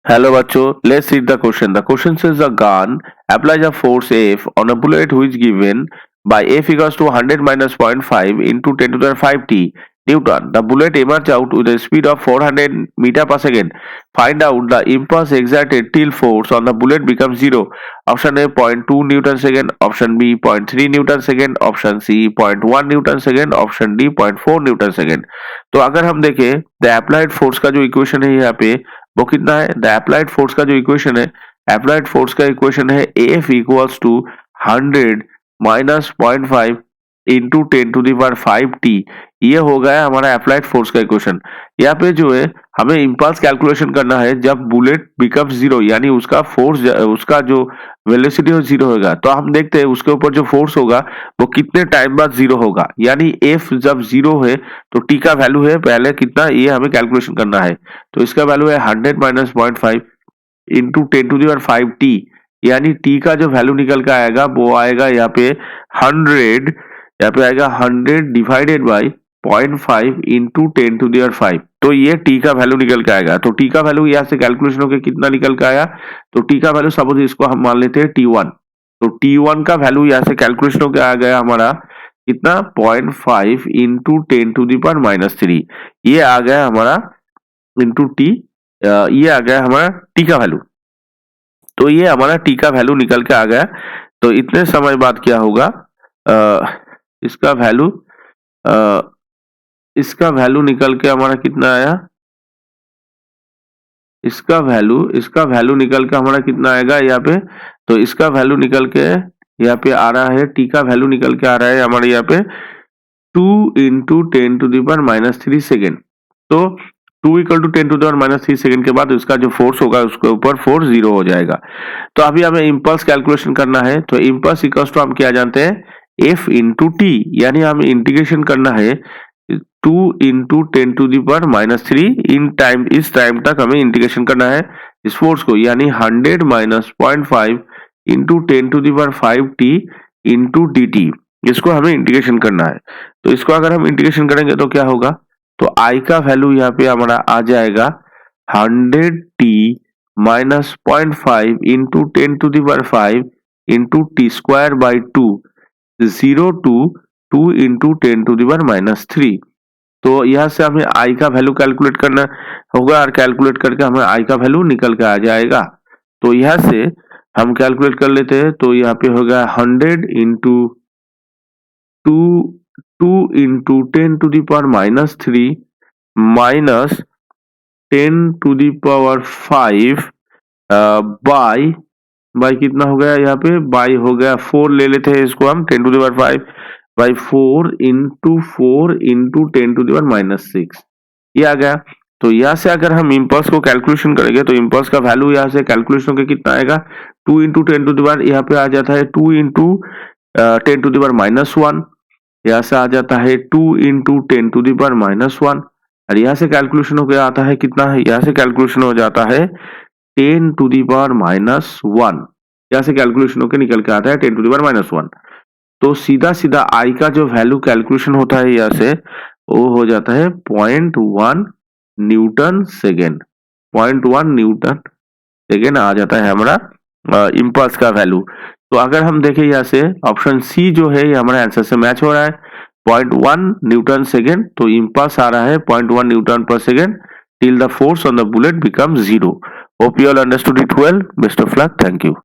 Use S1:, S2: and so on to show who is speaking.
S1: Hello bachcho, let's read the question. The question says a gun applies a force F on a bullet which given by F equals to 100 minus 0.5 into 10 to the 5 T Newton. The bullet emerges out with a speed of 400 meter per second. Find out the impulse exerted till force on the bullet becomes zero. Option A 0.2 Newton second, option B 0.3 Newton second, option C 0.1 Newton second, option D 0.4 Newton second. तो अगर हम देखें the applied force का जो equation है यहाँ पे वो कितना है। द अप्लाइड फोर्स का जो इक्वेशन है, अप्लाइड फोर्स का इक्वेशन है F equals to 100 minus 0.5 into 10 to the power 5 T. ये हो गया हमारा अप्लाइड फोर्स का इक्वेशन। यहाँ पे जो है हमें इंपल्स कैलकुलेशन करना है जब बुलेट बिकम जीरो, यानी उसका फोर्स, उसका जो वेलोसिटी हो जीरो होगा। तो हम देखते हैं उसके ऊपर जो फोर्स होगा वो कितने टाइम बाद जीरो होगा, यानी एफ जब जीरो है तो टी का वैल्यू है पहले कितना, ये हमें कैलकुलेशन करना है। तो इसका वैल्यू है 100 minus 0.5 into 10 to the power 5 T, यानी टी का जो वैल्यू निकल के आएगा वो आएगा यहाँ पे 100, यहाँ पे आएगा 100 divided by 0.5 into 10 to the power 5। तो ये टी का वैल्यू निकल के आएगा। तो टी का वैल्यू यहाँ से कैलकुलेशन होकर कितना निकल के आया, तो टी का वैल्यू सपोज इसको हम मान लेते हैं T1। तो T1 का वैल्यू यहाँ से कैलकुलेशन होकर आ गया हमारा कितना, 0.5 इंटू 10 टू दी पावर -3। ये आ गया हमारा इंटू टी, ये आ गया हमारा टी का वैल्यू। तो ये हमारा टी का वैल्यू निकल के आ गया। तो इतने समय बाद क्या होगा, इसका वैल्यू इसका वैल्यू निकल के हमारा कितना आया, इसका वैल्यू निकल के हमारा कितना आएगा यहाँ पे। तो इसका वैल्यू निकल के यहाँ पे आ रहा है, टी का वैल्यू निकल के आ रहा है हमारे यहाँ पे 2 into 10 to the power -3 second. तो 2 equal to 10 to the power -3 second के बाद उसका जो फोर्स होगा उसके ऊपर फोर्स जीरो हो जाएगा। तो अभी हमें इम्पल्स कैलकुलेशन करना है। तो इम्पल्स इक्वल्स टू हम क्या जानते हैं, एफ इंटू टी, यानी हमें इंटीग्रेशन करना है 2 into 10 to the power -3 in time, इस टाइम तक हमें इंटीग्रेशन करना है इस फोर्स को, यानी 100 minus 0.5 into 10 to the power 5 T into D T, इसको हमें इंटीग्रेशन करना है। तो इसको अगर हम इंटीग्रेशन करेंगे तो क्या होगा, तो आई का वैल्यू यहाँ पे हमारा आ जाएगा 100 T minus 0.5 into 10 to the power 5 into T square by 2, 0 to 2 into 10 to the power -3। तो यहाँ से हमें आई का वैल्यू कैलकुलेट करना होगा और कैलकुलेट करके हमें आई का वैल्यू निकल के आ जाएगा। तो यहाँ से हम कैलकुलेट कर लेते हैं। तो यहाँ पे होगा 100 into 2 into 10 to the power -3 minus 10 to the power 5 by कितना हो गया यहाँ पे, बाई हो गया 4 ले लेते हैं इसको हम, 10 to the power 5 by 4 into 10 to the power -6, ये आ गया। तो यहाँ से अगर हम इम्पल्स को कैलकुलेशन करेंगे तो इम्पल्स का वैल्यू यहाँ से कैलकुलेशन होकर कितना आएगा, 2 इंटू 10 टू दी पावर, यहाँ पे आ जाता है 2 इंटू 10 टू दी पावर -1, यहाँ से आ जाता है 2 इंटू 10 टू दी पावर -1, और यहाँ से कैलकुलेशन होकर आता है कितना है, यहाँ से कैलकुलेशन हो जाता है 10 टू दी पावर -1, यहाँ से कैलकुलेशन होकर निकल के आता है 10 टू दी पावर -1। तो सीधा सीधा आई का जो वैल्यू कैलकुलेशन होता है यहाँ से वो हो जाता है 0.1 न्यूटन सेकेंड, 0.1 न्यूटन सेकेंड आ जाता है हमारा इम्पल्स का वैल्यू। तो अगर हम देखें यहाँ से ऑप्शन सी जो है ये हमारा आंसर से मैच हो रहा है, 0.1 न्यूटन सेकेंड। तो इम्पल्स आ रहा है 0.1 न्यूटन पर second till the force on the bullet becomes zero. Hope you all understood it well. Best of luck. Thank you.